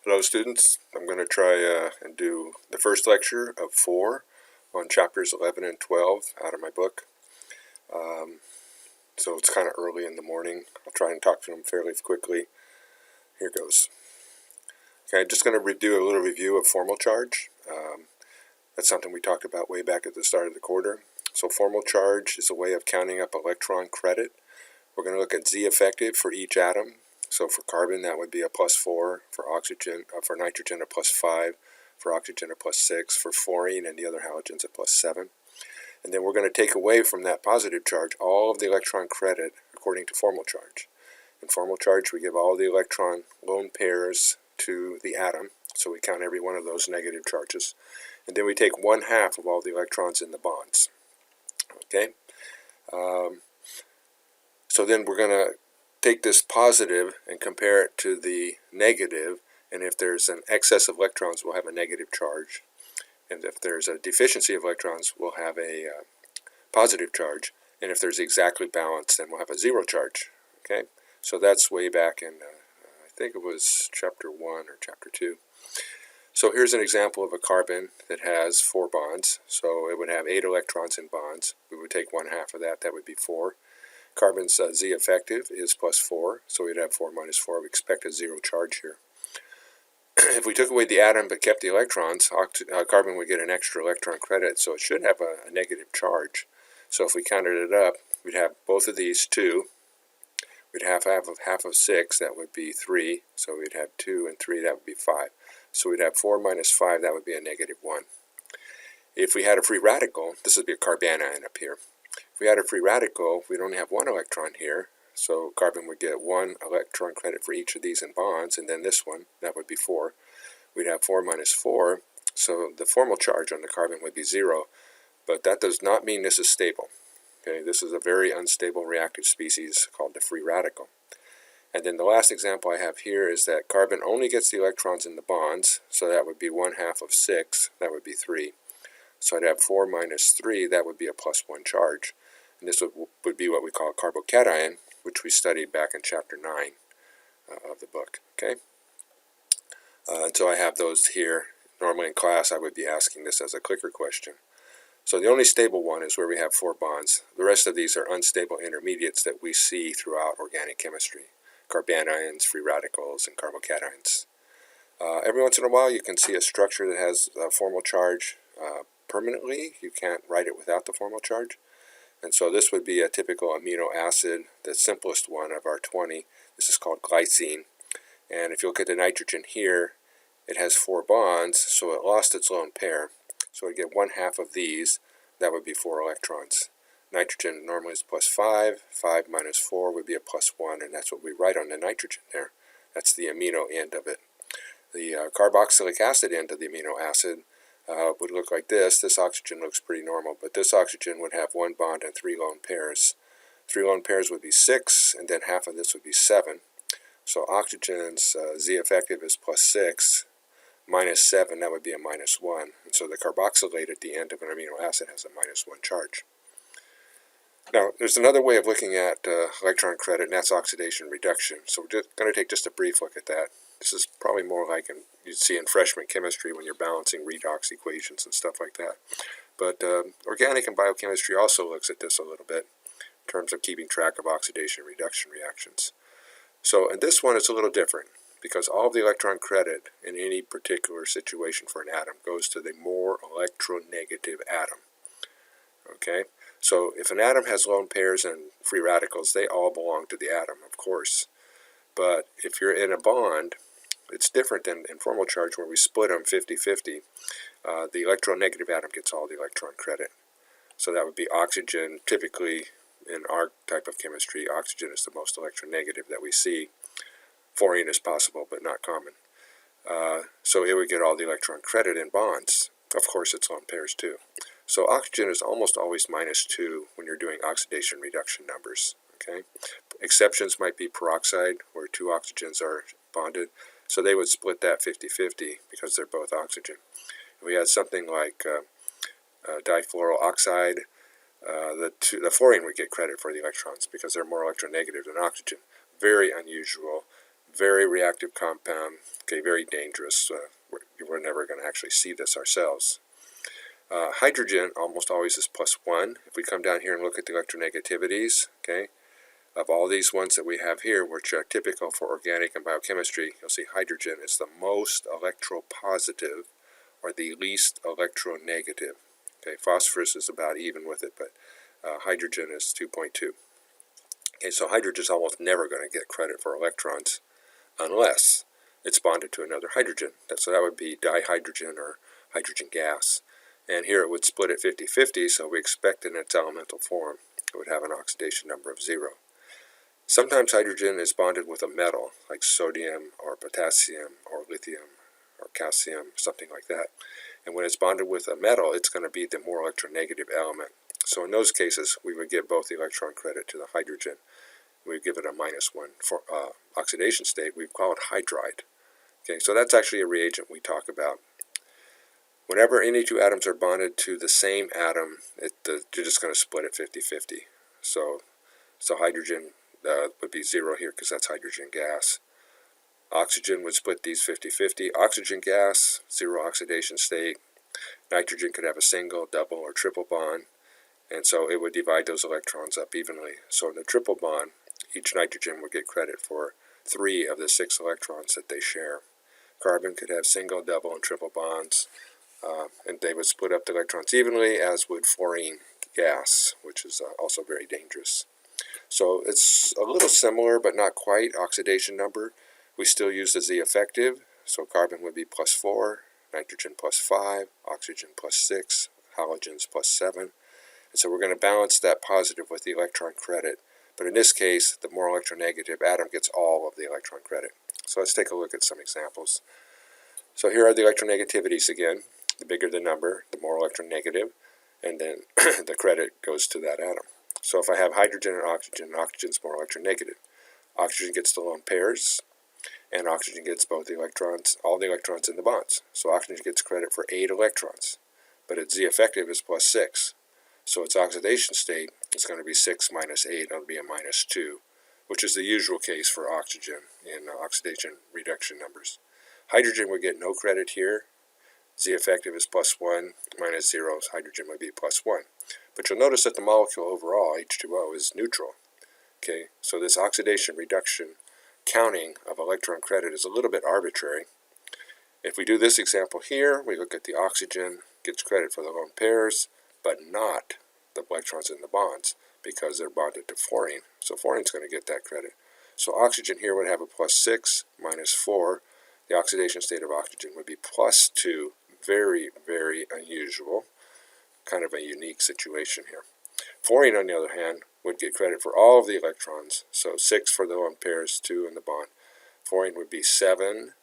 Hello students, I'm going to try and do the first lecture of 4 on chapters 11 and 12 out of my book. So it's kind of early in the morning. I'll try and talk to them fairly quickly. Here goes. Okay, I'm just going to do a little review of formal charge. That's something we talked about way back at the start of the quarter. So formal charge is a way of counting up electron credit. We're going to look at Z effective for each atom. So for carbon, that would be a +4, for oxygen, for nitrogen a +5, for oxygen a +6, for fluorine and the other halogens a +7. And then we're going to take away from that positive charge all of the electron credit according to formal charge. In formal charge, we give all the electron lone pairs to the atom, so we count every one of those negative charges. And then we take 1/2 of all the electrons in the bonds. Okay? So then we're going to take this positive and compare it to the negative, and if there's an excess of electrons, we'll have a negative charge. And if there's a deficiency of electrons, we'll have a positive charge. And if there's exactly balanced, then we'll have a zero charge. Okay? So that's way back in, I think it was chapter 1 or chapter 2. So here's an example of a carbon that has 4 bonds. So it would have 8 electrons in bonds. We would take 1/2 of that, that would be 4. Carbon's Z effective is +4, so we'd have 4 minus 4. We expect a zero charge here. If we took away the atom but kept the electrons, carbon would get an extra electron credit, so it should have a negative charge. So if we counted it up, we'd have both of these 2. We'd have half of 6, that would be 3. So we'd have 2 and 3, that would be 5. So we'd have 4 minus 5, that would be a -1. If we had a free radical, this would be a carbanion up here. If we had a free radical, we'd only have 1 electron here, so carbon would get 1 electron credit for each of these in bonds, and then this one, that would be 4. We'd have 4 minus 4, so the formal charge on the carbon would be 0, but that does not mean this is stable. Okay, this is a very unstable reactive species called the free radical. And then the last example I have here is that carbon only gets the electrons in the bonds, so that would be 1/2 of 6, that would be 3. So I'd have 4 minus 3, that would be a +1 charge. And this would be what we call a carbocation, which we studied back in chapter 9 of the book. Okay, and so I have those here. Normally in class I would be asking this as a clicker question. So the only stable one is where we have 4 bonds. The rest of these are unstable intermediates that we see throughout organic chemistry. Carbanions, free radicals, and carbocations. Every once in a while you can see a structure that has a formal charge permanently. You can't write it without the formal charge. And so this would be a typical amino acid, the simplest one of our 20. This is called glycine. And if you look at the nitrogen here, it has 4 bonds, so it lost its lone pair. So we get 1/2 of these, that would be 4 electrons. Nitrogen normally is +5, 5 minus 4 would be a +1, and that's what we write on the nitrogen there. That's the amino end of it. The carboxylic acid end of the amino acid would look like this. This oxygen looks pretty normal, but this oxygen would have 1 bond and 3 lone pairs. 3 lone pairs would be 6, and then half of this would be 7. So oxygen's Z effective is +6, minus 7, that would be a -1. And so the carboxylate at the end of an amino acid has a -1 charge. Now, there's another way of looking at electron credit, and that's oxidation reduction. So we're just going to take just a brief look at that. This is probably more like you'd see in freshman chemistry when you're balancing redox equations and stuff like that. But organic and biochemistry also looks at this a little bit in terms of keeping track of oxidation reduction reactions. So in this one it's a little different because all of the electron credit in any particular situation for an atom goes to the more electronegative atom. Okay? So if an atom has lone pairs and free radicals, they all belong to the atom, of course. But if you're in a bond, it's different than in formal charge where we split them 50-50. The electronegative atom gets all the electron credit. So that would be oxygen. Typically, in our type of chemistry, oxygen is the most electronegative that we see. Fluorine is possible, but not common. So it would get all the electron credit in bonds. Of course, it's lone pairs too. So oxygen is almost always -2 when you're doing oxidation reduction numbers. Okay, exceptions might be peroxide, where 2 oxygens are bonded. So they would split that 50-50 because they're both oxygen. If we had something like difluoro oxide, the fluorine would get credit for the electrons because they're more electronegative than oxygen. Very unusual. very reactive compound, okay, very dangerous. We're never going to actually see this ourselves. Hydrogen almost always is +1. If we come down here and look at the electronegativities, okay, of all these ones that we have here, which are typical for organic and biochemistry, you'll see hydrogen is the most electropositive or the least electronegative. Okay, phosphorus is about even with it, but hydrogen is 2.2. Okay, so hydrogen is almost never going to get credit for electrons unless it's bonded to another hydrogen. So that would be dihydrogen or hydrogen gas. And here it would split at 50-50, so we expect in its elemental form it would have an oxidation number of 0. Sometimes hydrogen is bonded with a metal, like sodium or potassium or lithium or calcium, something like that. And when it's bonded with a metal, it's going to be the more electronegative element. So in those cases, we would give both the electron credit to the hydrogen. We would give it a -1 for oxidation state. We call it hydride. Okay, so that's actually a reagent we talk about. Whenever any two atoms are bonded to the same atom, you're just going to split it 50-50. So hydrogen would be 0 here because that's hydrogen gas. Oxygen would split these 50-50. Oxygen gas, 0 oxidation state. Nitrogen could have a single, double, or triple bond, and so it would divide those electrons up evenly. So in the triple bond, each nitrogen would get credit for 3 of the 6 electrons that they share. Carbon could have single, double, and triple bonds, and they would split up the electrons evenly, as would fluorine gas, which is also very dangerous. So it's a little similar, but not quite. Oxidation number, we still use the Z effective, so carbon would be +4, nitrogen +5, oxygen +6, halogens +7. And so we're going to balance that positive with the electron credit. But in this case, the more electronegative atom gets all of the electron credit. So let's take a look at some examples. So here are the electronegativities again. The bigger the number, the more electronegative, and then the credit goes to that atom. So if I have hydrogen and oxygen's more electronegative. Oxygen gets the lone pairs, and oxygen gets both the electrons, all the electrons in the bonds. So oxygen gets credit for 8 electrons, but its Z effective is +6. So its oxidation state is going to be 6 minus 8, that'll be a -2, which is the usual case for oxygen in oxidation reduction numbers. Hydrogen would get no credit here. Z effective is +1 minus 0, so hydrogen would be +1. But you'll notice that the molecule overall, H2O, is neutral. Okay, so this oxidation reduction counting of electron credit is a little bit arbitrary. If we do this example here, we look at the oxygen, gets credit for the lone pairs, but not the electrons in the bonds, because they're bonded to fluorine. So fluorine's going to get that credit. So oxygen here would have a +6 minus 4. The oxidation state of oxygen would be +2. Very, very unusual. Kind of a unique situation here. Fluorine, on the other hand, would get credit for all of the electrons. So 6 for the lone pairs, 2 in the bond. Fluorine would be 7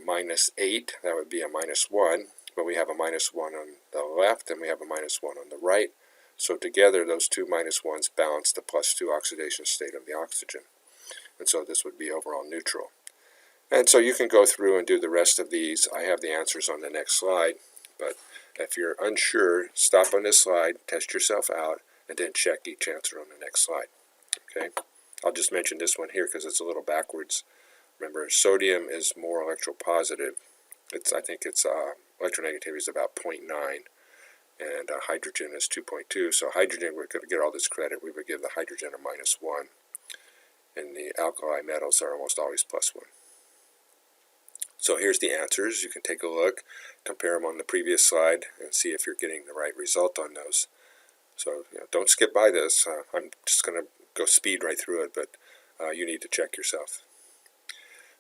minus 8. That would be a -1. But we have a -1 on the left, and we have a -1 on the right. So together, those two -1s balance the +2 oxidation state of the oxygen. And so this would be overall neutral. And so you can go through and do the rest of these. I have the answers on the next slide. But if you're unsure, stop on this slide, test yourself out, and then check each answer on the next slide. Okay? I'll just mention this one here because it's a little backwards. Remember, sodium is more electropositive. I think its electronegativity is about 0.9, and hydrogen is 2.2. So hydrogen, we're going to get all this credit. We would give the hydrogen a -1. And the alkali metals are almost always +1. So here's the answers. You can take a look, compare them on the previous slide, and see if you're getting the right result on those. So don't skip by this. I'm just going to go speed right through it, but you need to check yourself.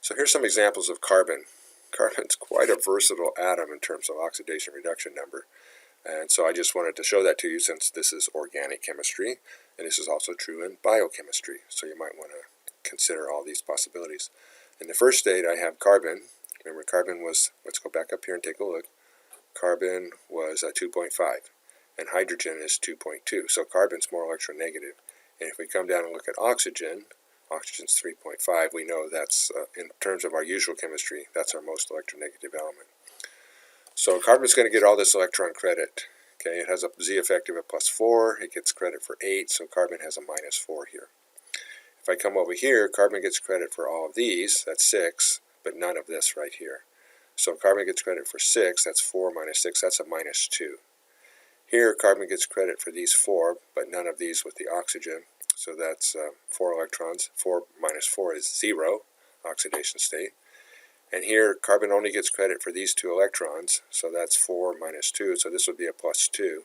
So here's some examples of carbon. Carbon's quite a versatile atom in terms of oxidation reduction number. And so I just wanted to show that to you since this is organic chemistry, and this is also true in biochemistry. So you might want to consider all these possibilities. In the first state, I have carbon. Remember, carbon was, let's go back up here and take a look. Carbon was 2.5, and hydrogen is 2.2. So carbon's more electronegative. And if we come down and look at oxygen, oxygen's 3.5. We know that's, in terms of our usual chemistry, that's our most electronegative element. So carbon's going to get all this electron credit. Okay, it has a Z effective of +4. It gets credit for 8, so carbon has a -4 here. If I come over here, carbon gets credit for all of these, that's 6, but none of this right here. So carbon gets credit for 6, that's 4 minus 6, that's a minus 2. Here, carbon gets credit for these 4, but none of these with the oxygen. So that's 4 electrons. 4 minus 4 is 0, oxidation state. And here, carbon only gets credit for these 2 electrons, so that's 4 minus 2, so this would be a plus 2.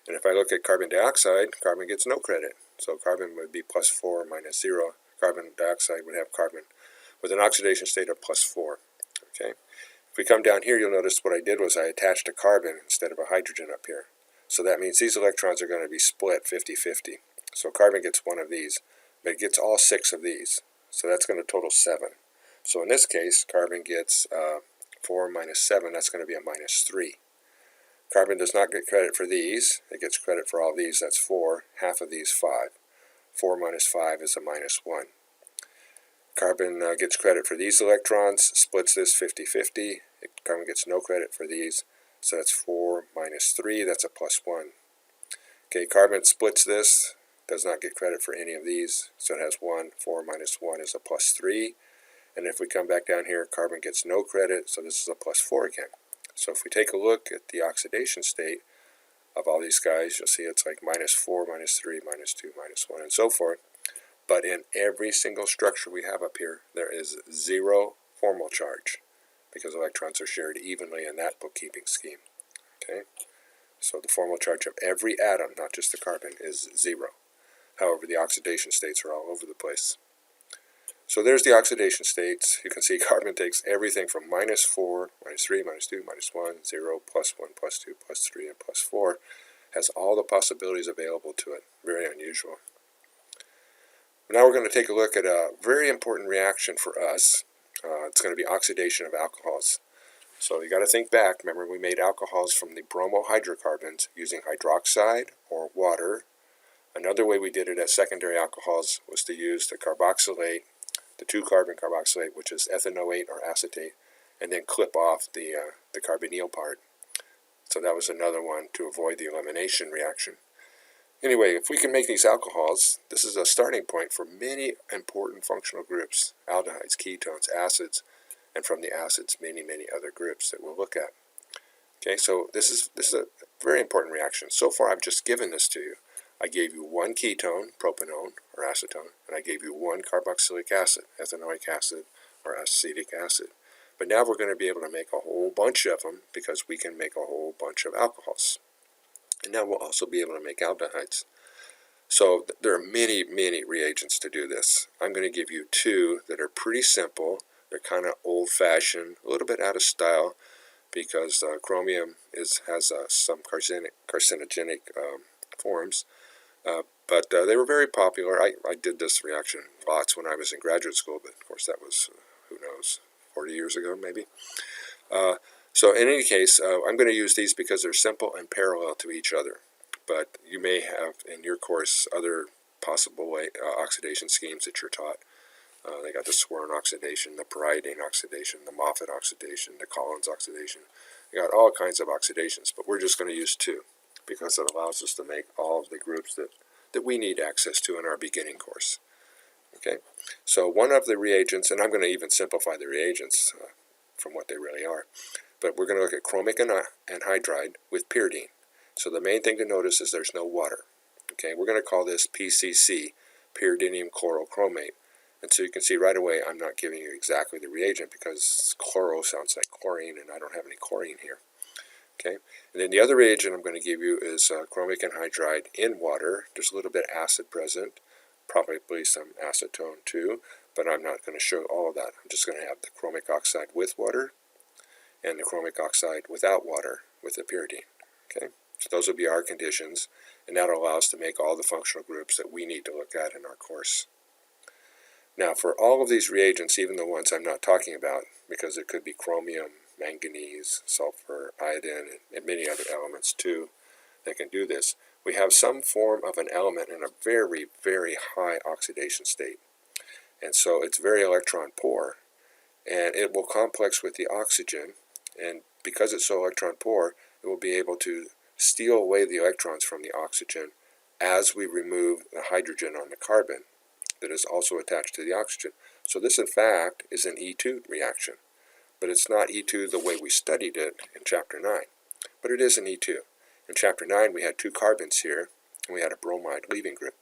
And if I look at carbon dioxide, carbon gets no credit. So carbon would be plus 4 minus 0. Carbon dioxide would have carbon with an oxidation state of plus 4. Okay. If we come down here, you'll notice what I did was I attached a carbon instead of a hydrogen up here. So that means these electrons are going to be split 50-50. So carbon gets one of these, but it gets all 6 of these. So that's going to total 7. So in this case, carbon gets 4 minus 7, that's going to be a minus 3. Carbon does not get credit for these. It gets credit for all these, that's 4. Half of these, 5. 4 minus 5 is a minus 1. Carbon gets credit for these electrons, splits this 50-50. Carbon gets no credit for these, so that's 4 minus 3, that's a plus 1. Okay, carbon splits this, does not get credit for any of these, so it has 1. 4 minus 1 is a plus 3. And if we come back down here, carbon gets no credit, so this is a plus 4 again. So if we take a look at the oxidation state of all these guys, you'll see it's like minus 4, minus 3, minus 2, minus 1, and so forth. But in every single structure we have up here, there is 0 formal charge because electrons are shared evenly in that bookkeeping scheme. Okay, so the formal charge of every atom, not just the carbon, is 0. However, the oxidation states are all over the place. So there's the oxidation states. You can see carbon takes everything from minus 4, minus 3, minus 2, minus 1, 0, plus 1, plus 2, plus 3, and plus 4. Has all the possibilities available to it. Very unusual. Now we're going to take a look at a very important reaction for us. It's going to be oxidation of alcohols. So you got to think back. Remember, we made alcohols from the bromohydrocarbons using hydroxide or water. Another way we did it as secondary alcohols was to use the carboxylate, the 2-carbon carboxylate, which is ethanoate or acetate, and then clip off the carbonyl part. So that was another one to avoid the elimination reaction. Anyway, if we can make these alcohols, this is a starting point for many important functional groups, aldehydes, ketones, acids, and from the acids, many other groups that we'll look at. Okay, so this is a very important reaction. So far, I've just given this to you. I gave you 1 ketone, propanone or acetone, and I gave you 1 carboxylic acid, ethanoic acid or acetic acid. But now we're going to be able to make a whole bunch of them because we can make a whole bunch of alcohols. And now we'll also be able to make aldehydes. So there are many reagents to do this. I'm going to give you 2 that are pretty simple. They're kind of old-fashioned, a little bit out of style because chromium has some carcinogenic forms. But they were very popular. I did this reaction lots when I was in graduate school, but of course that was, who knows, 40 years ago maybe. So in any case, I'm going to use these because they're simple and parallel to each other. But you may have in your course other possible oxidation schemes that you're taught. They got the Swern oxidation, the pyridine oxidation, the Moffatt oxidation, the Collins oxidation. They got all kinds of oxidations, but we're just going to use 2 because it allows us to make all of the groups that we need access to in our beginning course. Okay, so one of the reagents, and I'm going to even simplify the reagents from what they really are, but we're going to look at chromic anhydride with pyridine. So the main thing to notice is there's no water. Okay, we're going to call this PCC, pyridinium chlorochromate. And so you can see right away I'm not giving you exactly the reagent because chloro sounds like chlorine and I don't have any chlorine here. Okay, and then the other reagent I'm going to give you is chromic anhydride in water. There's a little bit of acid present, probably some acetone too, but I'm not going to show all of that. I'm just going to have the chromic oxide with water and the chromic oxide without water with the pyridine. Okay, so those will be our conditions, and that'll allow us to make all the functional groups that we need to look at in our course. Now, for all of these reagents, even the ones I'm not talking about, because it could be chromium, manganese, sulfur, iodine, and many other elements too that can do this, we have some form of an element in a very high oxidation state. And so it's very electron poor, and it will complex with the oxygen, and because it's so electron poor, it will be able to steal away the electrons from the oxygen as we remove the hydrogen on the carbon. that is also attached to the oxygen. So this, in fact, is an E2 reaction. But it's not E2 the way we studied it in Chapter 9. But it is an E2. In Chapter 9, we had two carbons here, and we had a bromide leaving group.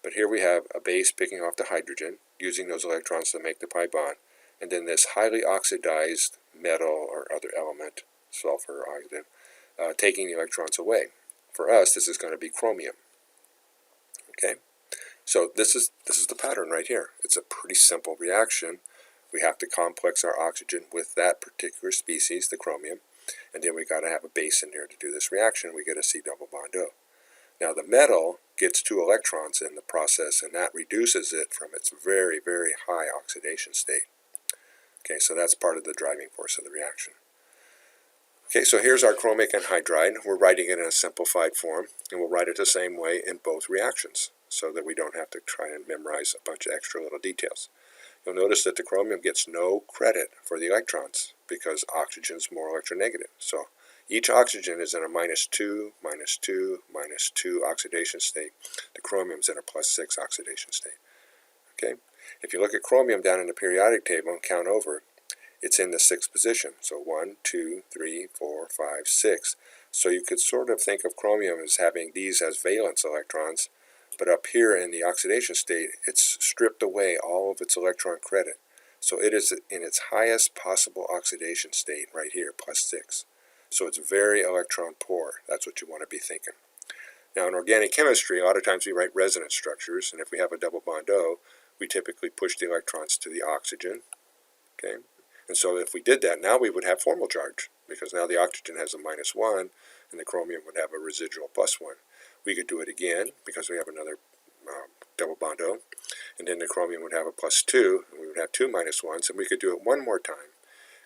But here we have a base picking off the hydrogen, using those electrons to make the pi bond, and then this highly oxidized metal or other element, sulfur or oxygen, taking the electrons away. For us, this is going to be chromium. Okay, so this is the pattern right here. It's a pretty simple reaction. We have to complex our oxygen with that particular species, the chromium, and then we got to have a base in here to do this reaction. We get a C double bond O. Now the metal gets 2 electrons in the process, and that reduces it from its very, very high oxidation state. Okay, so that's part of the driving force of the reaction. Okay, so here's our chromic anhydride. We're writing it in a simplified form, and we'll write it the same way in both reactions so that we don't have to try and memorize a bunch of extra little details. You'll notice that the chromium gets no credit for the electrons because oxygen's more electronegative. So each oxygen is in a -2, -2, -2 oxidation state. The chromium's in a +6 oxidation state. Okay? If you look at chromium down in the periodic table and count over, it's in the 6th position. So 1, 2, 3, 4, 5, 6. So you could sort of think of chromium as having these as valence electrons, but up here in the oxidation state, it's stripped away all of its electron credit. So it is in its highest possible oxidation state right here, +6. So it's very electron poor. That's what you want to be thinking. Now in organic chemistry, a lot of times we write resonance structures, and if we have a double bond O, we typically push the electrons to the oxygen. Okay? And so if we did that, now we would have formal charge, because now the oxygen has a -1, and the chromium would have a residual +1. We could do it again, because we have another double bond O, and then the chromium would have a +2, and we would have 2 -1s, and we could do it one more time.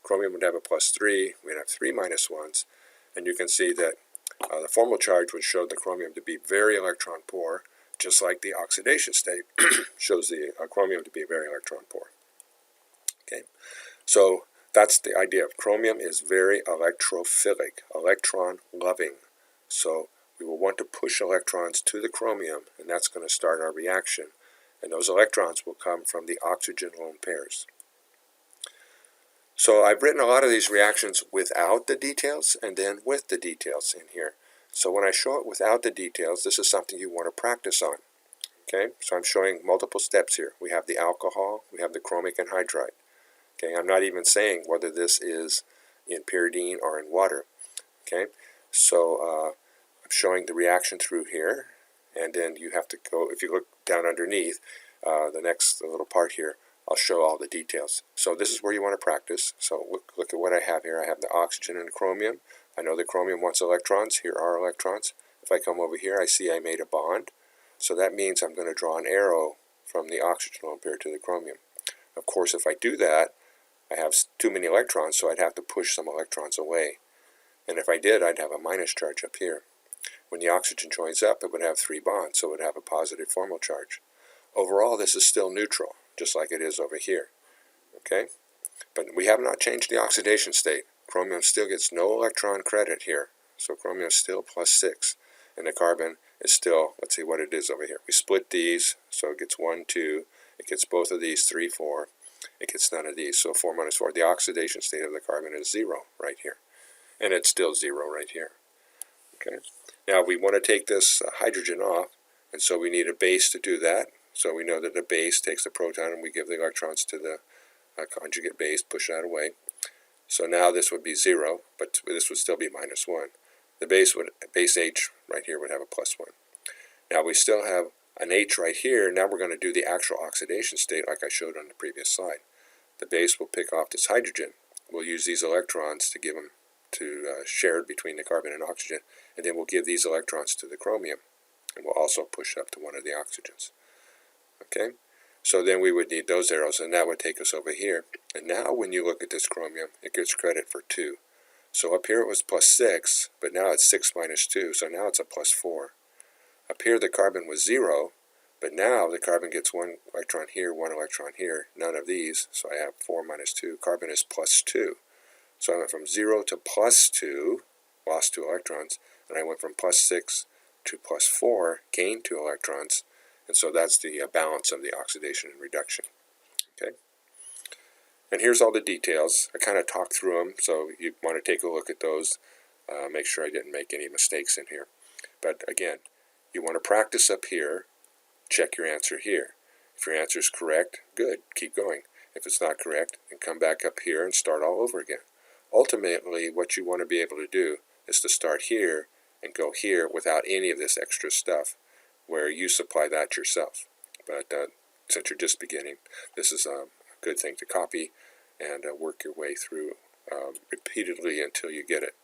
Chromium would have a +3, we'd have 3 -1s, and you can see that the formal charge would show the chromium to be very electron poor, just like the oxidation state shows the chromium to be very electron poor. Okay, so that's the idea of chromium is very electrophilic, electron loving. So we will want to push electrons to the chromium, and that's going to start our reaction. And those electrons will come from the oxygen lone pairs. So I've written a lot of these reactions without the details and then with the details in here. So when I show it without the details, this is something you want to practice on. Okay, so I'm showing multiple steps here. We have the alcohol, we have the chromic anhydride. Okay, I'm not even saying whether this is in pyridine or in water. Okay, so I'm showing the reaction through here, and then you have to go, if you look down underneath, the next little part here, I'll show all the details. So this is where you want to practice. So look at what I have here. I have the oxygen and the chromium. I know the chromium wants electrons. Here are electrons. If I come over here, I see I made a bond. So that means I'm going to draw an arrow from the oxygen lone pair to the chromium. Of course, if I do that, I have too many electrons, so I'd have to push some electrons away. And if I did, I'd have a minus charge up here. When the oxygen joins up, it would have 3 bonds, so it would have a positive formal charge. Overall, this is still neutral, just like it is over here. Okay? But we have not changed the oxidation state. Chromium still gets no electron credit here. So chromium is still +6. And the carbon is still, let's see what it is over here. We split these, so it gets 1, 2. It gets both of these, 3, 4. It gets none of these, so 4 minus 4. The oxidation state of the carbon is 0 right here. And it's still 0 right here. Okay? Now we want to take this hydrogen off, and so we need a base to do that. So we know that the base takes the proton, and we give the electrons to the conjugate base, push that away. So now this would be 0, but this would still be -1. The base H right here would have a +1. Now we still have an H right here. Now we're going to do the actual oxidation state like I showed on the previous slide. The base will pick off this hydrogen. We'll use these electrons to give them to shared between the carbon and oxygen, and then we'll give these electrons to the chromium, and we'll also push up to one of the oxygens. Okay, so then we would need those arrows, and that would take us over here. And now when you look at this chromium, it gets credit for 2. So up here it was +6, but now it's 6 minus 2, so now it's a +4. Up here the carbon was 0, but now the carbon gets 1 electron here, 1 electron here, none of these, so I have 4 minus 2. Carbon is +2. So I went from 0 to +2, lost 2 electrons, and I went from +6 to +4, gained 2 electrons, And so that's the balance of the oxidation and reduction. Okay. And here's all the details. I kind of talked through them, so you want to take a look at those. Make sure I didn't make any mistakes in here. But again, you want to practice up here, check your answer here. If your answer is correct, good, keep going. If it's not correct, then come back up here and start all over again. Ultimately, what you want to be able to do is to start here and go here without any of this extra stuff, where you supply that yourself. But since you're just beginning, this is a good thing to copy and work your way through repeatedly until you get it.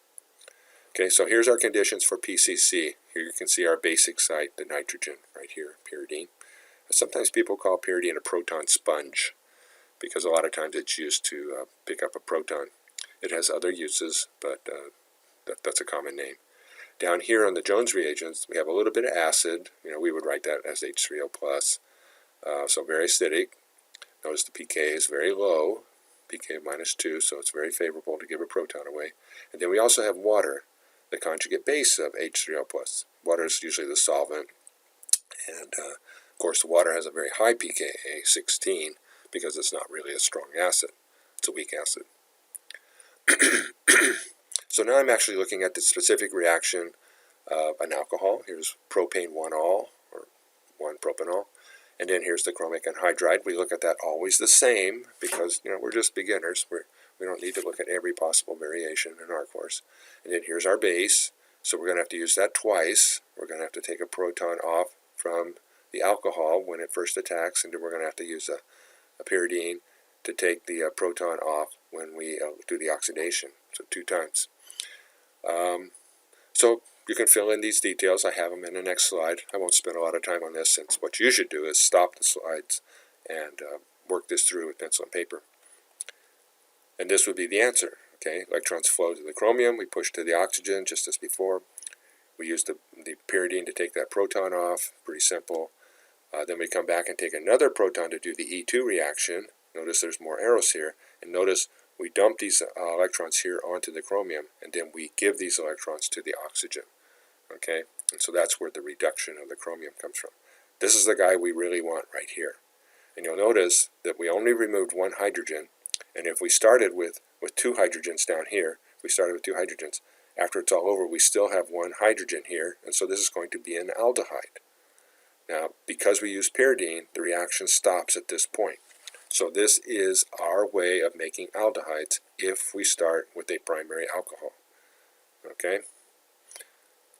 Okay, so here's our conditions for PCC. Here you can see our basic site, the nitrogen right here, pyridine. Sometimes people call pyridine a proton sponge because a lot of times it's used to pick up a proton. It has other uses, but that's a common name. Down here on the Jones reagents, we have a little bit of acid. We would write that as H3O+. So very acidic. Notice the pK is very low, pK of -2, so it's very favorable to give a proton away. And then we also have water, the conjugate base of H3O+. Water is usually the solvent, and of course the water has a very high pKa, 16, because it's not really a strong acid. It's a weak acid. So now I'm actually looking at the specific reaction of an alcohol. Here's propane 1-ol, or 1-propanol. And then here's the chromic anhydride. We look at that always the same because we're just beginners. We don't need to look at every possible variation in our course. And then here's our base. So we're going to have to use that twice. We're going to have to take a proton off from the alcohol when it first attacks, and then we're going to have to use a pyridine to take the proton off when we do the oxidation. So 2 times. So you can fill in these details. I have them in the next slide. I won't spend a lot of time on this, since what you should do is stop the slides and work this through with pencil and paper. And this would be the answer. Okay, electrons flow to the chromium. We push to the oxygen just as before. We use the pyridine to take that proton off. Pretty simple. Then we come back and take another proton to do the E2 reaction. Notice there's more arrows here. And notice we dump these electrons here onto the chromium, and then we give these electrons to the oxygen. Okay, and so that's where the reduction of the chromium comes from. This is the guy we really want right here. And you'll notice that we only removed 1 hydrogen, and if we started with 2 hydrogens down here, we started with 2 hydrogens. After it's all over, we still have 1 hydrogen here, and so this is going to be an aldehyde. Now, because we use pyridine, the reaction stops at this point. So this is our way of making aldehydes if we start with a primary alcohol. Okay?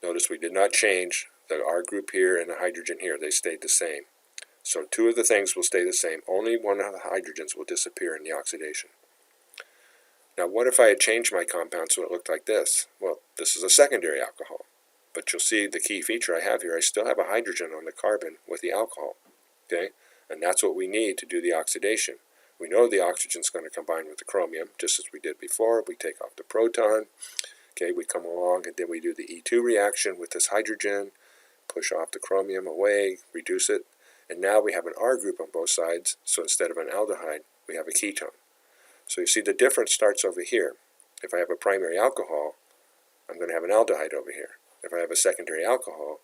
Notice we did not change the R group here and the hydrogen here. They stayed the same. So 2 of the things will stay the same. Only 1 of the hydrogens will disappear in the oxidation. Now what if I had changed my compound so it looked like this? Well, this is a secondary alcohol. But you'll see the key feature I have here. I still have a hydrogen on the carbon with the alcohol. Okay? And that's what we need to do the oxidation. We know the oxygen is going to combine with the chromium, just as we did before. We take off the proton. Okay, we come along and then we do the E2 reaction with this hydrogen, push off the chromium away, reduce it, and now we have an R group on both sides, so instead of an aldehyde, we have a ketone. So you see the difference starts over here. If I have a primary alcohol, I'm going to have an aldehyde over here. If I have a secondary alcohol,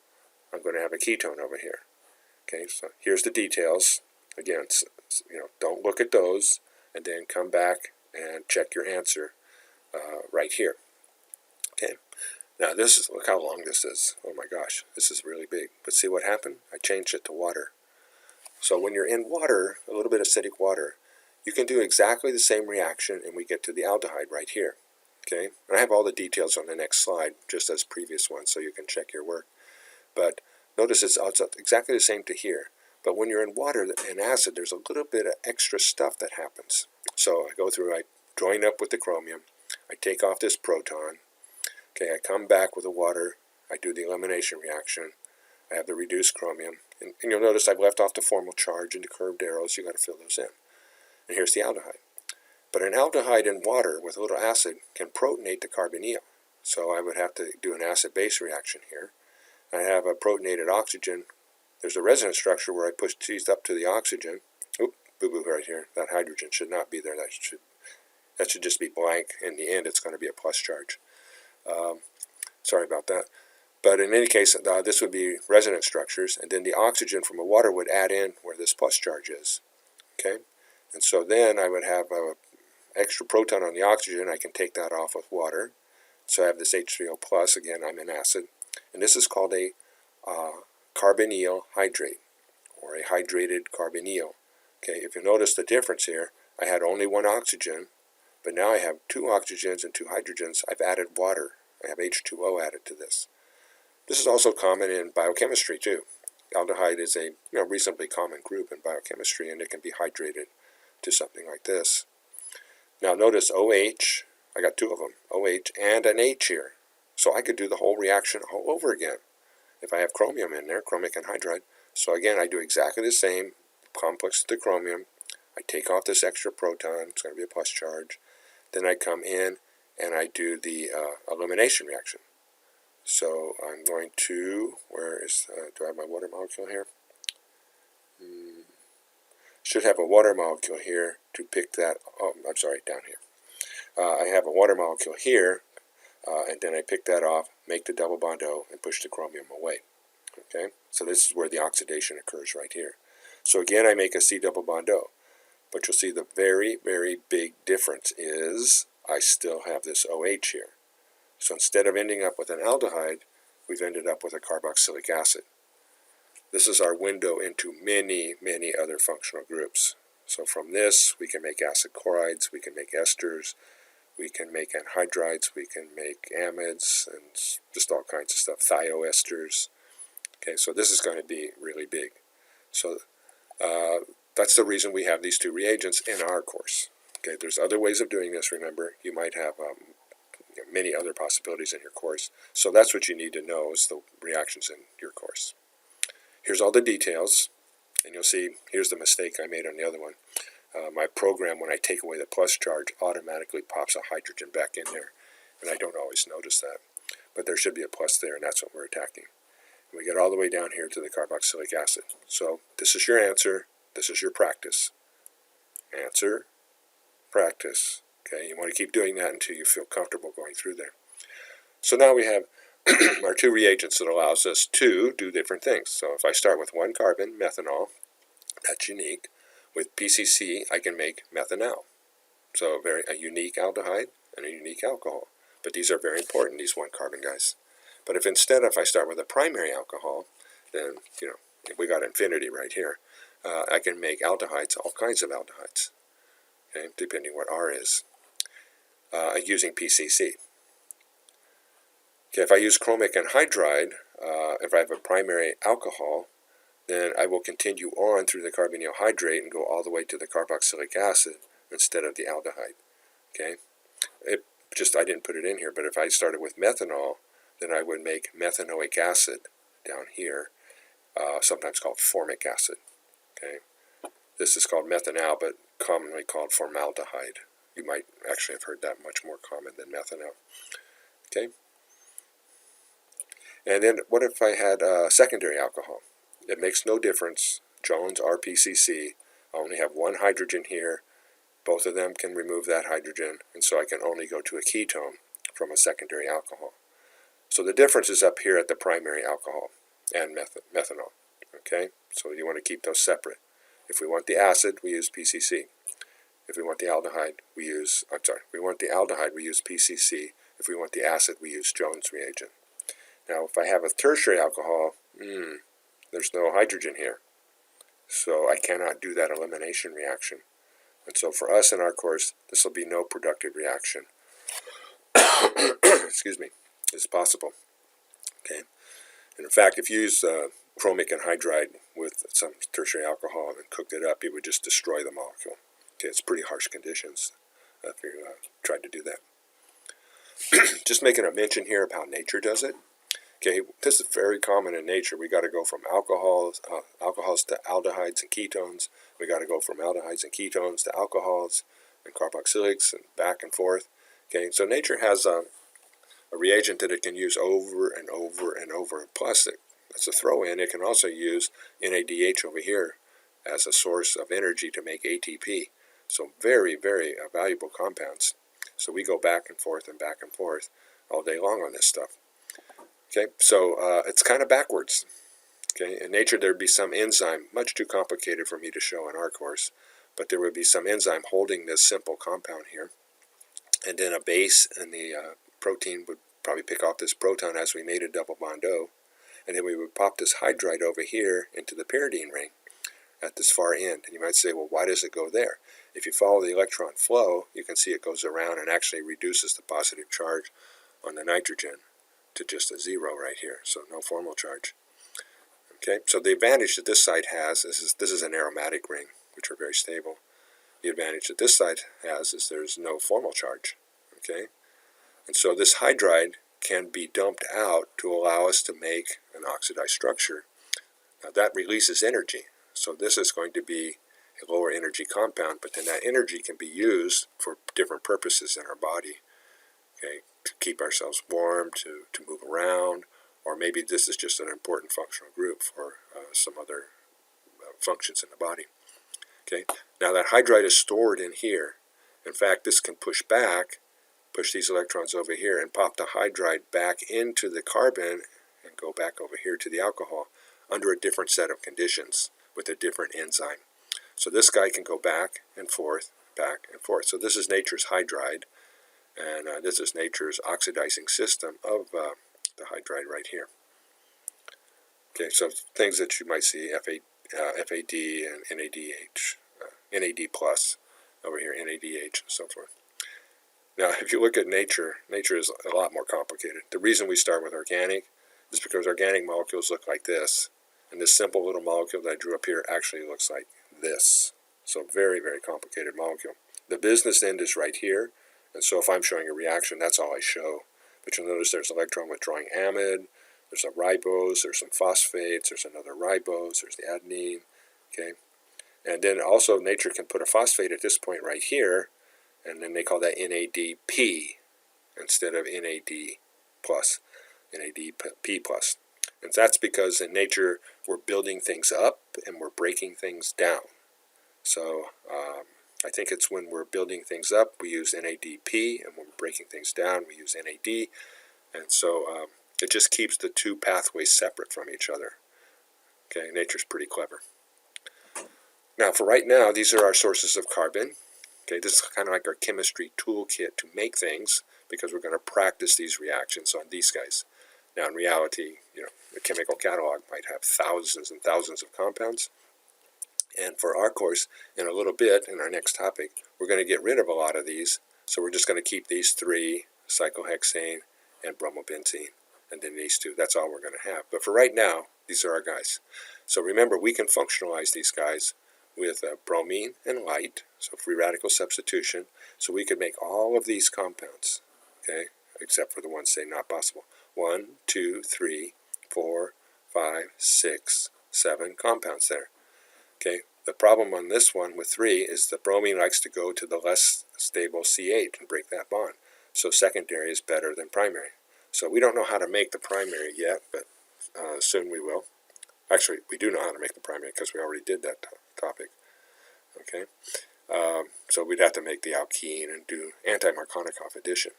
I'm going to have a ketone over here. Okay, so here's the details. Again, don't look at those, and then come back and check your answer right here. Okay, now look how long this is. Oh my gosh, this is really big. But see what happened? I changed it to water. So when you're in water, a little bit of acidic water, you can do exactly the same reaction, and we get to the aldehyde right here. Okay, and I have all the details on the next slide, just as previous ones, so you can check your work. But notice it's exactly the same to here. But when you're in water and acid, there's a little bit of extra stuff that happens. So I go through, I join up with the chromium, I take off this proton, okay, I come back with the water, I do the elimination reaction, I have the reduced chromium, and you'll notice I've left off the formal charge and the curved arrows. You got to fill those in. And here's the aldehyde. But an aldehyde in water with a little acid can protonate the carbonyl. So I would have to do an acid-base reaction here. I have a protonated oxygen. There's a resonance structure where I push these up to the oxygen. Oop, boo-boo right here. That hydrogen should not be there. That should just be blank. In the end, it's going to be a plus charge. Sorry about that. But in any case, this would be resonance structures, and then the oxygen from the water would add in where this plus charge is. Okay, and so then I would have an extra proton on the oxygen. I can take that off with water. So I have this H3O plus. Again, I'm an acid, and this is called a carbonyl hydrate, or a hydrated carbonyl. Okay, if you notice the difference here, I had only one oxygen, but now I have two oxygens and two hydrogens. I've added water. I have H2O added to this. This is also common in biochemistry too. Aldehyde is a reasonably common group in biochemistry, and it can be hydrated to something like this. Now notice OH, I got two of them, OH and an H here. So I could do the whole reaction all over again if I have chromium in there, chromic anhydride. So again, I do exactly the same, complex to the chromium. I take off this extra proton, it's going to be a plus charge. Then I come in and I do the elimination reaction. So I'm going to, do I have my water molecule here? Should have a water molecule here to pick that, I'm sorry, down here. I have a water molecule here, and then I pick that off, make the double bond O, and push the chromium away. Okay, so this is where the oxidation occurs right here. So again, I make a C double bond O, but you'll see the very, very big difference is I still have this OH here. So instead of ending up with an aldehyde, we've ended up with a carboxylic acid. This is our window into many, many other functional groups. So from this, we can make acid chlorides, we can make esters, we can make anhydrides, we can make amides, and just all kinds of stuff, thioesters. Okay, so this is going to be really big. So that's the reason we have these two reagents in our course. Okay, there's other ways of doing this, remember. You might have many other possibilities in your course. So that's what you need to know is the reactions in your course. Here's all the details, and you'll see, here's the mistake I made on the other one. My program, when I take away the plus charge, automatically pops a hydrogen back in there, and I don't always notice that. But there should be a plus there, and that's what we're attacking. And we get all the way down here to the carboxylic acid. So this is your answer, this is your practice. Answer, practice. Okay, you want to keep doing that until you feel comfortable going through there. So now we have our two reagents that allows us to do different things. So if I start with one carbon, methanol, that's unique. With PCC, I can make methanal. So a unique aldehyde and a unique alcohol. But these are very important, these one carbon guys. But if I start with a primary alcohol, then, we got infinity right here. I can make aldehydes, all kinds of aldehydes, okay, depending what R is, using PCC. Okay, if I use chromic anhydride, if I have a primary alcohol, then I will continue on through the carbonyl hydrate and go all the way to the carboxylic acid instead of the aldehyde. Okay, I didn't put it in here, but if I started with methanol, then I would make methanoic acid down here, sometimes called formic acid. Okay, this is called methanal, but commonly called formaldehyde. You might actually have heard that much more common than methanol. Okay. And then what if I had a secondary alcohol? It makes no difference. Jones or PCC. I only have one hydrogen here. Both of them can remove that hydrogen, and so I can only go to a ketone from a secondary alcohol. So the difference is up here at the primary alcohol and methanol. Okay, so you want to keep those separate. If we want the acid, we use PCC. If we want the aldehyde, we use PCC. If we want the acid, we use Jones reagent. Now, if I have a tertiary alcohol, there's no hydrogen here, so I cannot do that elimination reaction. And so for us in our course, this will be no productive reaction. Excuse me, it's possible. Okay, and in fact, if you use chromic anhydride with some tertiary alcohol and cooked it up, it would just destroy the molecule. Okay, it's pretty harsh conditions if you tried to do that. Just making a mention here of how nature does it. Okay, this is very common in nature. We got to go from alcohols to aldehydes and ketones. We got to go from aldehydes and ketones to alcohols and carboxylics and back and forth. Okay, so nature has a reagent that it can use over and over and over. Plus, that's a throw-in. It can also use NADH over here as a source of energy to make ATP. So very, very valuable compounds. So we go back and forth all day long on this stuff. Okay, so it's kind of backwards. Okay, in nature there'd be some enzyme, much too complicated for me to show in our course, but there would be some enzyme holding this simple compound here, and then a base, and the protein would probably pick off this proton as we made a double bond O, and then we would pop this hydride over here into the pyridine ring at this far end. And you might say, well, why does it go there? If you follow the electron flow, you can see it goes around and actually reduces the positive charge on the nitrogen to just a 0 right here, so no formal charge. Okay, so the advantage that this side has is this is an aromatic ring, which are very stable. The advantage that this side has is there's no formal charge. Okay, and so this hydride can be dumped out to allow us to make an oxidized structure. Now that releases energy, so this is going to be a lower energy compound, but then that energy can be used for different purposes in our body. Okay, to keep ourselves warm, to move around, or maybe this is just an important functional group for some other functions in the body. Okay, now that hydride is stored in here. In fact, this can push these electrons over here and pop the hydride back into the carbon and go back over here to the alcohol under a different set of conditions with a different enzyme. So this guy can go back and forth, back and forth. So this is nature's hydride, and this is nature's oxidizing system of the hydride right here. Okay, so things that you might see, FAD and NADH, NAD plus over here, NADH, and so forth. Now, if you look at nature, nature is a lot more complicated. The reason we start with organic is because organic molecules look like this, and this simple little molecule that I drew up here actually looks like this. So very, very complicated molecule. The business end is right here, and so if I'm showing a reaction, that's all I show. But you'll notice there's electron withdrawing amide, there's a ribose, there's some phosphates, there's another ribose, there's the adenine, okay? And then also nature can put a phosphate at this point right here, and then they call that NADP instead of NAD plus, NADP plus. And that's because in nature we're building things up and we're breaking things down. So I think it's when we're building things up we use NADP, and when we're breaking things down we use NAD. And so it just keeps the two pathways separate from each other. Okay, nature's pretty clever. Now for right now, these are our sources of carbon. Okay, this is kind of like our chemistry toolkit to make things, because we're going to practice these reactions on these guys. Now in reality, the chemical catalog might have thousands and thousands of compounds. And for our course, in a little bit, in our next topic, we're going to get rid of a lot of these. So we're just going to keep these three, cyclohexane and bromobenzene, and then these two. That's all we're going to have. But for right now, these are our guys. So remember, we can functionalize these guys with bromine and light, so free radical substitution. So we could make all of these compounds, okay, except for the ones say not possible. 1, 2, 3, 4, 5, 6, 7 compounds there. Okay, the problem on this one with 3 is the bromine likes to go to the less stable C8 and break that bond. So secondary is better than primary. So we don't know how to make the primary yet, but soon we will. Actually, we do know how to make the primary because we already did that topic. Okay, so we'd have to make the alkene and do anti-Markovnikov addition.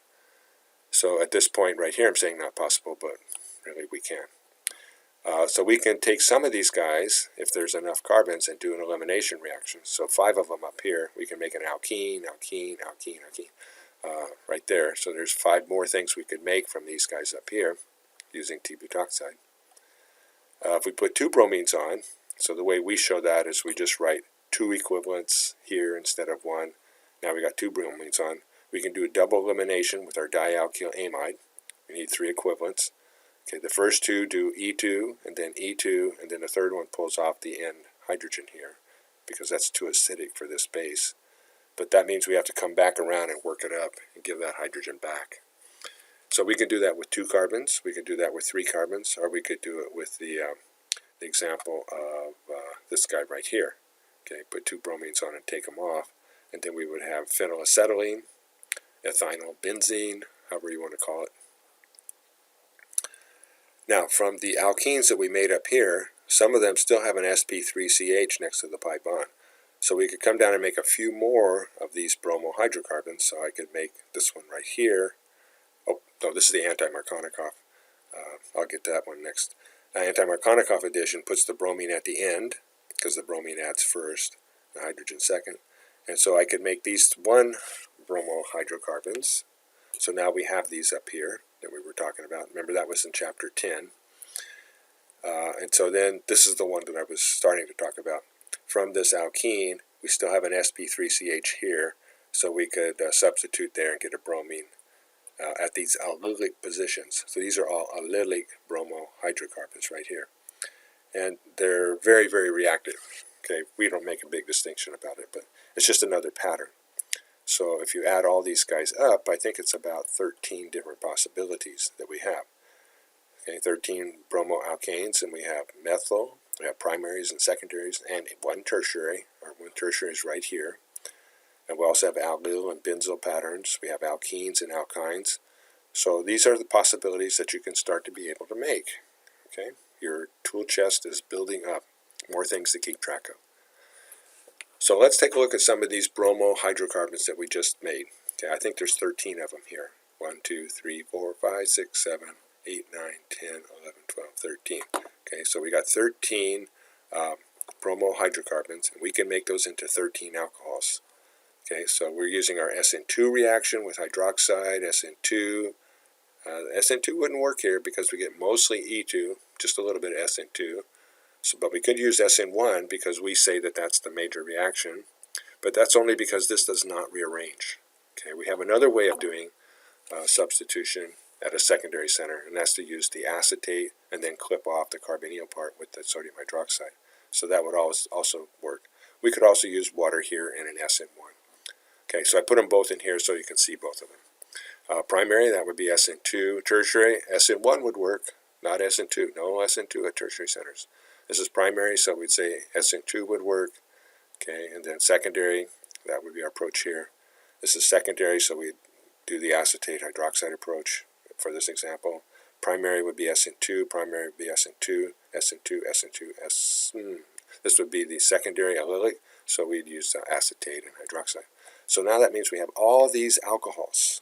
So at this point right here, I'm saying not possible, but really we can. So we can take some of these guys, if there's enough carbons, and do an elimination reaction. So 5 of them up here, we can make an alkene, alkene, alkene, alkene, right there. So there's 5 more things we could make from these guys up here using T-butoxide. If we put 2 bromines on, so the way we show that is we just write 2 equivalents here instead of 1. Now we got 2 bromines on. We can do a double elimination with our dialkyl amide. We need 3 equivalents. Okay, the first 2 do E2, and then E2, and then the third one pulls off the end hydrogen here, because that's too acidic for this base. But that means we have to come back around and work it up and give that hydrogen back. So we can do that with 2 carbons, we could do that with 3 carbons, or we could do it with the example of this guy right here. Okay, put 2 bromines on and take them off, and then we would have phenylacetylene, ethynyl benzene, however you want to call it. Now, from the alkenes that we made up here, some of them still have an sp3ch next to the pi bond. So we could come down and make a few more of these bromohydrocarbons. So I could make this one right here. Oh, no, this is the anti-Markovnikov I'll get to that one next. Anti-Markovnikov addition puts the bromine at the end, because the bromine adds first, the hydrogen second. And so I could make these 1 bromohydrocarbons. So now we have these up here that we were talking about. Remember, that was in chapter 10. And so then this is the one that I was starting to talk about. From this alkene, we still have an sp3ch here, so we could substitute there and get a bromine at these allylic positions. So these are all allylic bromohydrocarbons right here. And they're very, very reactive. Okay, we don't make a big distinction about it, but it's just another pattern. So if you add all these guys up, I think it's about 13 different possibilities that we have. Okay, 13 bromoalkanes, and we have methyl, we have primaries and secondaries, and 1 tertiary, or 1 tertiary is right here. And we also have allyl and benzyl patterns. We have alkenes and alkynes. So these are the possibilities that you can start to be able to make. Okay, your tool chest is building up more things to keep track of. So let's take a look at some of these bromohydrocarbons that we just made. Okay, I think there's 13 of them here. 1, 2, 3, 4, 5, 6, 7, 8, 9, 10, 11, 12, 13. Okay, so we got 13 bromohydrocarbons, and we can make those into 13 alcohols. Okay, so we're using our SN2 reaction with hydroxide, SN2. SN2 wouldn't work here because we get mostly E2, just a little bit of SN2. So, but we could use SN1 because we say that that's the major reaction. But that's only because this does not rearrange. Okay, we have another way of doing substitution at a secondary center, and that's to use the acetate and then clip off the carbonyl part with the sodium hydroxide. So that would also work. We could also use water here and an SN1. Okay, so I put them both in here so you can see both of them. Primary, that would be SN2. Tertiary, SN1 would work, not SN2. No SN2 at tertiary centers. This is primary, so we'd say SN2 would work. Okay, and then secondary, that would be our approach here. This is secondary, so we'd do the acetate hydroxide approach for this example. Primary would be SN2, primary would be SN2, SN2, SN2, This would be the secondary allylic, so we'd use acetate and hydroxide. So now that means we have all these alcohols,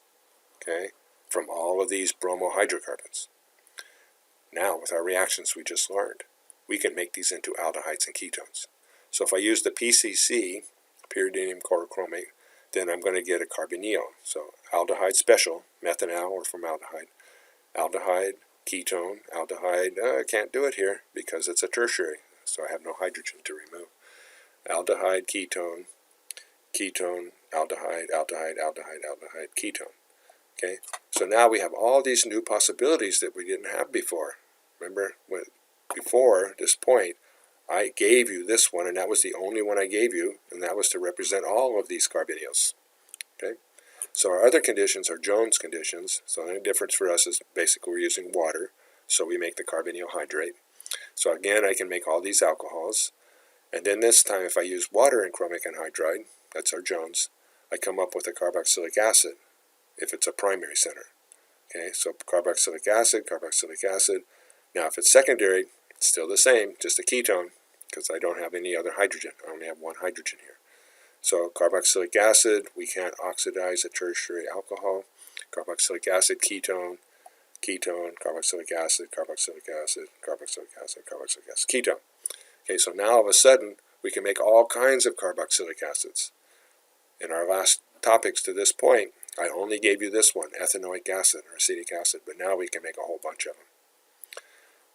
okay, from all of these bromohydrocarbons. Now, with our reactions we just learned, we can make these into aldehydes and ketones. So if I use the PCC, pyridinium chlorochromate, then I'm going to get a carbonyl. So aldehyde special, methanal or formaldehyde, aldehyde, ketone, aldehyde. I can't do it here because it's a tertiary, so I have no hydrogen to remove. Aldehyde, ketone, ketone, aldehyde, aldehyde, aldehyde, aldehyde, ketone. Okay, so now we have all these new possibilities that we didn't have before. Remember, before this point, I gave you this one, and that was the only one I gave you, and that was to represent all of these carbonyls. Okay, so our other conditions are Jones conditions. So the only difference for us is basically we're using water, so we make the carbonyl hydrate. So again, I can make all these alcohols, and then this time if I use water and chromic anhydride, that's our Jones, I come up with a carboxylic acid if it's a primary center. Okay, so carboxylic acid, carboxylic acid. Now if it's secondary, it's still the same, just a ketone, because I don't have any other hydrogen. I only have one hydrogen here. So carboxylic acid, we can't oxidize a tertiary alcohol. Carboxylic acid, ketone, ketone, carboxylic acid, carboxylic acid, carboxylic acid, carboxylic acid, ketone. Okay, so now all of a sudden, we can make all kinds of carboxylic acids. In our last topics to this point, I only gave you this one, ethanoic acid or acetic acid, but now we can make a whole bunch of them.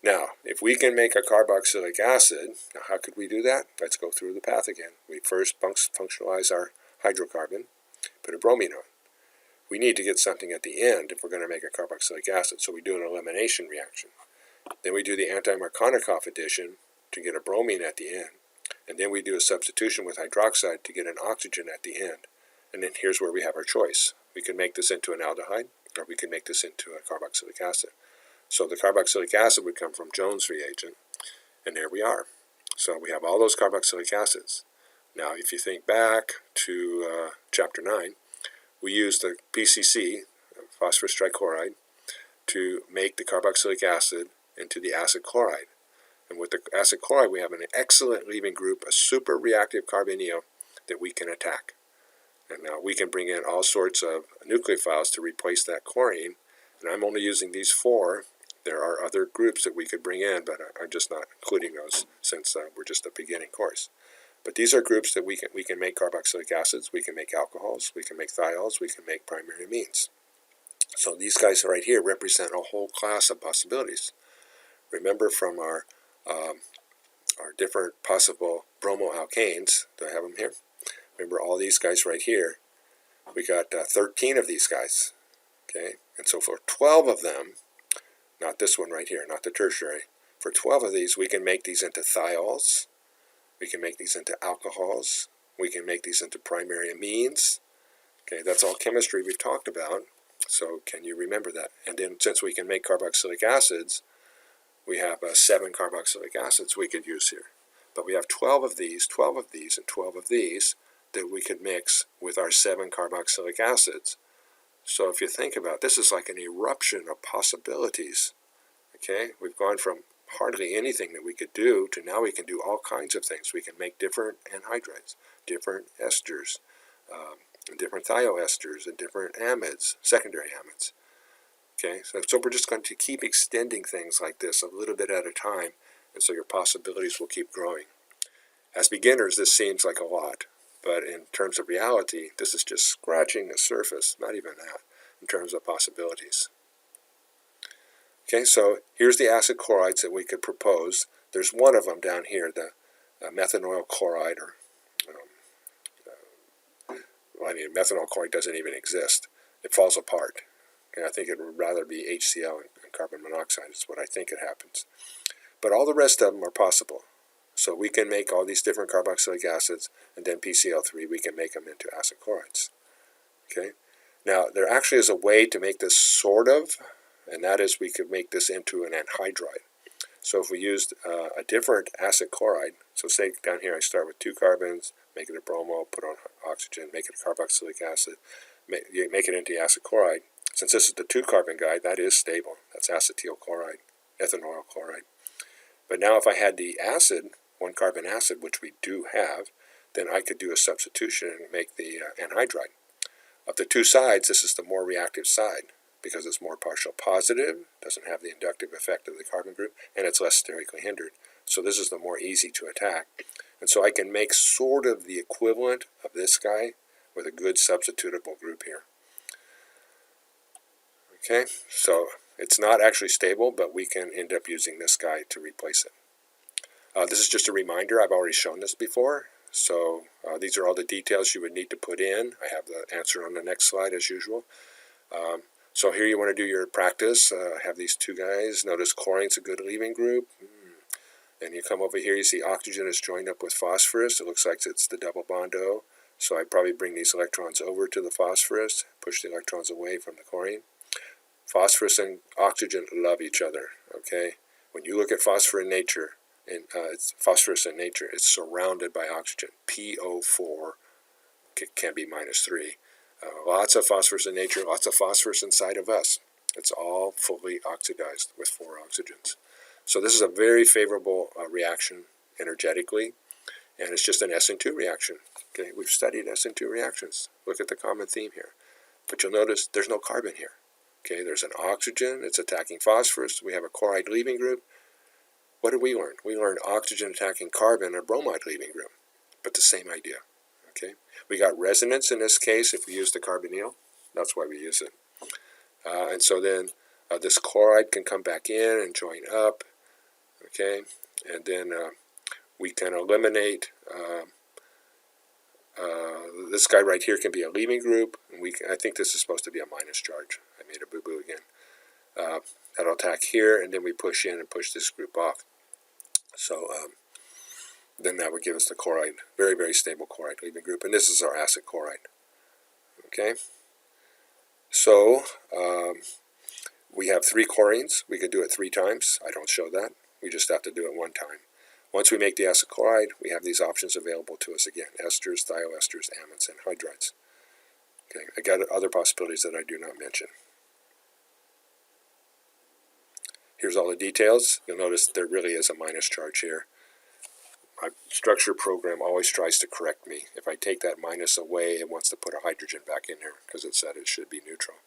Now, if we can make a carboxylic acid, now how could we do that? Let's go through the path again. We first functionalize our hydrocarbon, put a bromine on. We need to get something at the end if we're going to make a carboxylic acid, so we do an elimination reaction. Then we do the anti-Markovnikov addition to get a bromine at the end. And then we do a substitution with hydroxide to get an oxygen at the end. And then here's where we have our choice. We can make this into an aldehyde, or we can make this into a carboxylic acid. So the carboxylic acid would come from Jones reagent, and there we are. So we have all those carboxylic acids. Now, if you think back to chapter 9, we used the PCC, phosphorus trichloride, to make the carboxylic acid into the acid chloride. And with the acid chloride, we have an excellent leaving group, a super reactive carbonyl that we can attack. And now we can bring in all sorts of nucleophiles to replace that chlorine. And I'm only using these 4 There are other groups that we could bring in, but I'm just not including those since we're just a beginning course. But these are groups that we can make carboxylic acids, we can make alcohols, we can make thiols, we can make primary amines. So these guys right here represent a whole class of possibilities. Remember from our different possible bromoalkanes, do I have them here? Remember all these guys right here, we got 13 of these guys, okay? And so for 12 of them, not this one right here, not the tertiary, for 12 of these, we can make these into thiols, we can make these into alcohols, we can make these into primary amines, okay? That's all chemistry we've talked about, so can you remember that? And then since we can make carboxylic acids, we have 7 carboxylic acids we could use here. But we have 12 of these, 12 of these, and 12 of these that we could mix with our 7 carboxylic acids. So if you think about it, this is like an eruption of possibilities. Okay, we've gone from hardly anything that we could do to now we can do all kinds of things. We can make different anhydrides, different esters, different thioesters, and different amides, secondary amides. Okay, so we're just going to keep extending things like this a little bit at a time, and so your possibilities will keep growing. As beginners, this seems like a lot, but in terms of reality, this is just scratching the surface, not even that, in terms of possibilities. Okay, so here's the acid chlorides that we could propose. There's one of them down here, the methanol chloride, or methanol chloride doesn't even exist. It falls apart. Okay, I think it would rather be HCl and carbon monoxide is what I think it happens. But all the rest of them are possible. So we can make all these different carboxylic acids, and then PCl3, we can make them into acid chlorides. Okay. Now, there actually is a way to make this sort of, and that is we could make this into an anhydride. So if we used a different acid chloride, so say down here I start with 2 carbons, make it a bromo, put on oxygen, make it a carboxylic acid, make it into acid chloride. Since this is the 2-carbon guy, that is stable. That's acetyl chloride, ethanol chloride. But now if I had the acid, 1-carbon acid, which we do have, then I could do a substitution and make the anhydride. Of the 2 sides, this is the more reactive side because it's more partial positive, doesn't have the inductive effect of the carbon group, and it's less sterically hindered. So this is the more easy to attack. And so I can make sort of the equivalent of this guy with a good substitutable group here. Okay, so it's not actually stable, but we can end up using this guy to replace it. This is just a reminder. I've already shown this before. So these are all the details you would need to put in. I have the answer on the next slide as usual. So here you want to do your practice. Have these 2 guys. Notice chlorine's a good leaving group. And you come over here, you see oxygen is joined up with phosphorus. It looks like it's the double bond O. So I probably bring these electrons over to the phosphorus, push the electrons away from the chlorine. Phosphorus and oxygen love each other, okay? When you look at phosphorus in nature, it's surrounded by oxygen. PO4 can be -3. Lots of phosphorus in nature, lots of phosphorus inside of us. It's all fully oxidized with 4 oxygens. So this is a very favorable reaction energetically, and it's just an SN2 reaction. Okay, we've studied SN2 reactions. Look at the common theme here. But you'll notice there's no carbon here. Okay, there's an oxygen, it's attacking phosphorus, we have a chloride leaving group. What did we learn? We learned oxygen attacking carbon, a bromide leaving group, but the same idea. Okay, we got resonance in this case if we use the carbonyl, that's why we use it. And so then this chloride can come back in and join up, okay, and then we can eliminate this guy right here can be a leaving group, and I think this is supposed to be a minus charge. I made a boo-boo again. That'll attack here, and then we push in and push this group off. So then that would give us the chloride, very, very stable chloride leaving group, and this is our acid chloride. Okay? So we have 3 chlorines. We could do it 3 times. I don't show that. We just have to do it 1 time. Once we make the acid chloride, we have these options available to us again: esters, thioesters, amides, and anhydrides. Okay, I got other possibilities that I do not mention. Here's all the details. You'll notice there really is a minus charge here. My structure program always tries to correct me. If I take that minus away, it wants to put a hydrogen back in here because it said it should be neutral.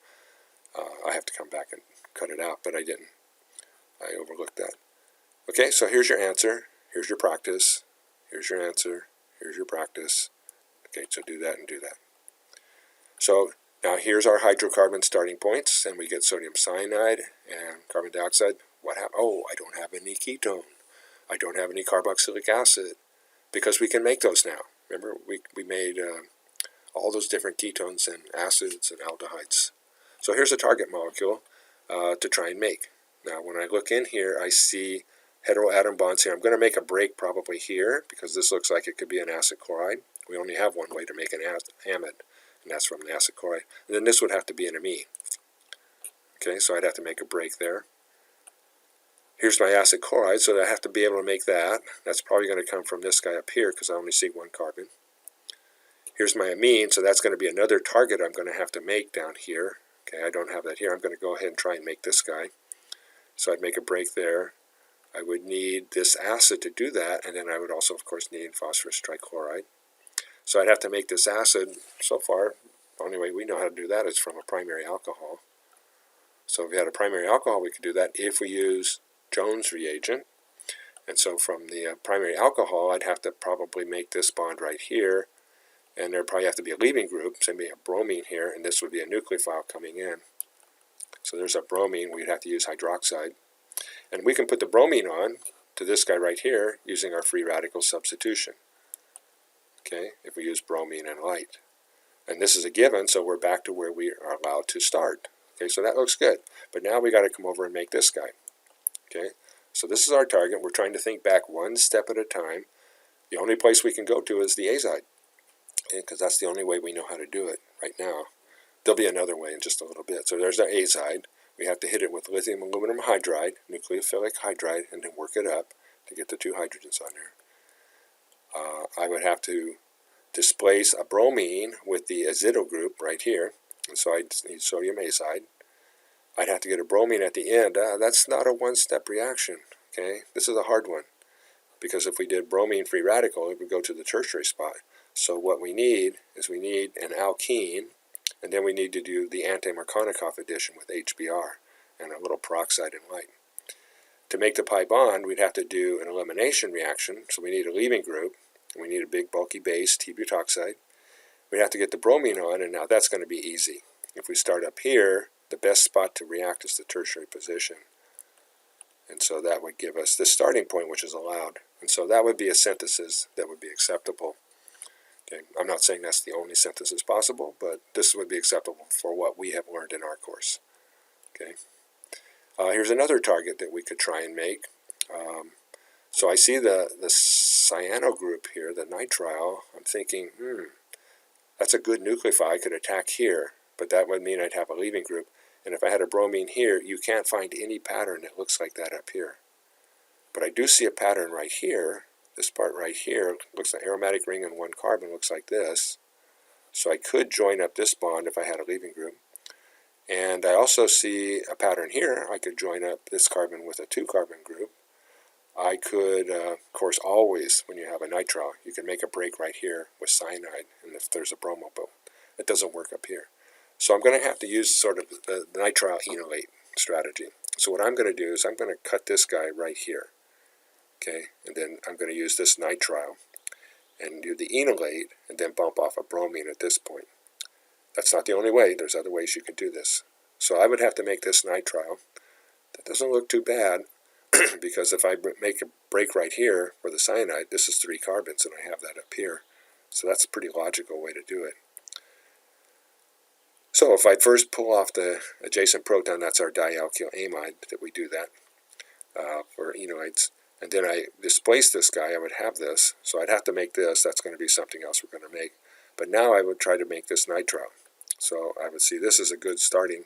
I have to come back and cut it out, but I didn't. I overlooked that. Okay, so here's your answer. Here's your practice. Here's your answer. Here's your practice. Okay, so do that and do that. So now here's our hydrocarbon starting points, and we get sodium cyanide and carbon dioxide. What happened? Oh, I don't have any ketone. I don't have any carboxylic acid, because we can make those now. Remember, we made all those different ketones and acids and aldehydes. So here's a target molecule to try and make. Now when I look in here, I see heteroatom bonds here. I'm going to make a break probably here, because this looks like it could be an acid chloride. We only have one way to make an amide, and that's from an acid chloride. And then this would have to be an amide. Okay, so I'd have to make a break there. Here's my acid chloride, so I have to be able to make that. That's probably going to come from this guy up here, because I only see one carbon. Here's my amine, so that's going to be another target I'm going to have to make down here. Okay, I don't have that here. I'm going to go ahead and try and make this guy. So I'd make a break there. I would need this acid to do that, and then I would also, of course, need phosphorus trichloride. So I'd have to make this acid. So far, the only way we know how to do that is from a primary alcohol. So if we had a primary alcohol, we could do that if we use Jones reagent. And so from the primary alcohol, I'd have to probably make this bond right here, and there'd probably have to be a leaving group, say maybe a bromine here, and this would be a nucleophile coming in. So there's a bromine. We'd have to use hydroxide. And we can put the bromine on to this guy right here using our free radical substitution. Okay, if we use bromine and light. And this is a given, so we're back to where we are allowed to start. Okay, so that looks good. But now we got to come over and make this guy. Okay, so this is our target. We're trying to think back one step at a time. The only place we can go to is the azide, because that's the only way we know how to do it right now. There'll be another way in just a little bit. So there's our azide. We have to hit it with lithium aluminum hydride, nucleophilic hydride, and then work it up to get the two hydrogens on there. I would have to displace a bromine with the azido group right here, and so I'd need sodium azide. I'd have to get a bromine at the end. That's not a one-step reaction. Okay, this is a hard one, because if we did bromine free radical, it would go to the tertiary spot. So what we need is we need an alkene, and then we need to do the anti-Markovnikov addition with HBr and a little peroxide and light. To make the pi bond, we'd have to do an elimination reaction, so we need a leaving group, and we need a big bulky base, T-butoxide. We have to get the bromine on, and now that's going to be easy. If we start up here, the best spot to react is the tertiary position. And so that would give us this starting point, which is allowed. And so that would be a synthesis that would be acceptable. Okay, I'm not saying that's the only synthesis possible, but this would be acceptable for what we have learned in our course. Okay. Here's another target that we could try and make. So I see the cyano group here, the nitrile. I'm thinking, that's a good nucleophile. I could attack here, but that would mean I'd have a leaving group. And if I had a bromine here, you can't find any pattern that looks like that up here. But I do see a pattern right here. This part right here looks like aromatic ring and one carbon looks like this. So I could join up this bond if I had a leaving group. And I also see a pattern here. I could join up this carbon with a 2-carbon group. I could, of course, always, when you have a nitrile, you can make a break right here with cyanide, and if there's a bromo, but it doesn't work up here. So I'm going to have to use sort of the nitrile enolate strategy. So what I'm going to do is I'm going to cut this guy right here. Okay, and then I'm going to use this nitrile and do the enolate and then bump off a bromine at this point. That's not the only way. There's other ways you can do this. So I would have to make this nitrile. That doesn't look too bad because if I make a break right here for the cyanide, this is 3 carbons and I have that up here. So that's a pretty logical way to do it. So if I first pull off the adjacent proton, that's our dialkyl amide that we do that for enolites. And then I displace this guy, I would have this. So I'd have to make this. That's going to be something else we're going to make. But now I would try to make this nitrile. So I would see this is a good starting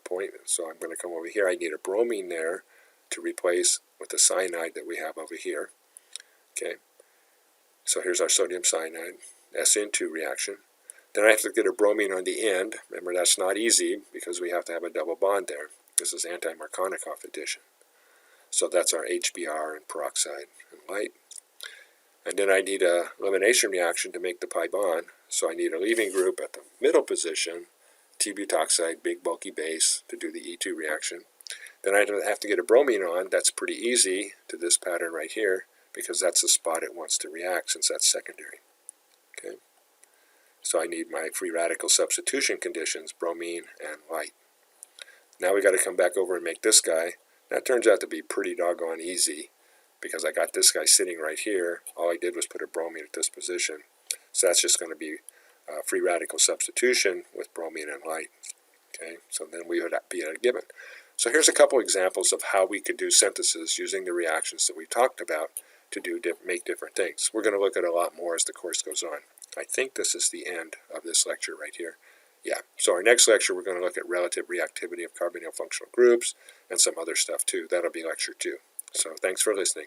point. So I'm going to come over here. I need a bromine there to replace with the cyanide that we have over here. Okay. So here's our sodium cyanide, SN2 reaction. Then I have to get a bromine on the end. Remember, that's not easy because we have to have a double bond there. This is anti-Markovnikov addition. So that's our HBr and peroxide and light. And then I need a elimination reaction to make the pi bond. So I need a leaving group at the middle position, T-butoxide, big bulky base, to do the E2 reaction. Then I have to get a bromine on. That's pretty easy to this pattern right here, because that's the spot it wants to react since that's secondary. Okay, so I need my free radical substitution conditions, bromine and light. Now we got to come back over and make this guy. That turns out to be pretty doggone easy, because I got this guy sitting right here. All I did was put a bromine at this position. So that's just going to be free radical substitution with bromine and light. Okay, so then we would be at a given. So here's a couple examples of how we could do synthesis using the reactions that we talked about to make different things. We're going to look at a lot more as the course goes on. I think this is the end of this lecture right here. Yeah, so our next lecture we're going to look at relative reactivity of carbonyl functional groups and some other stuff too. That'll be lecture 2. So thanks for listening.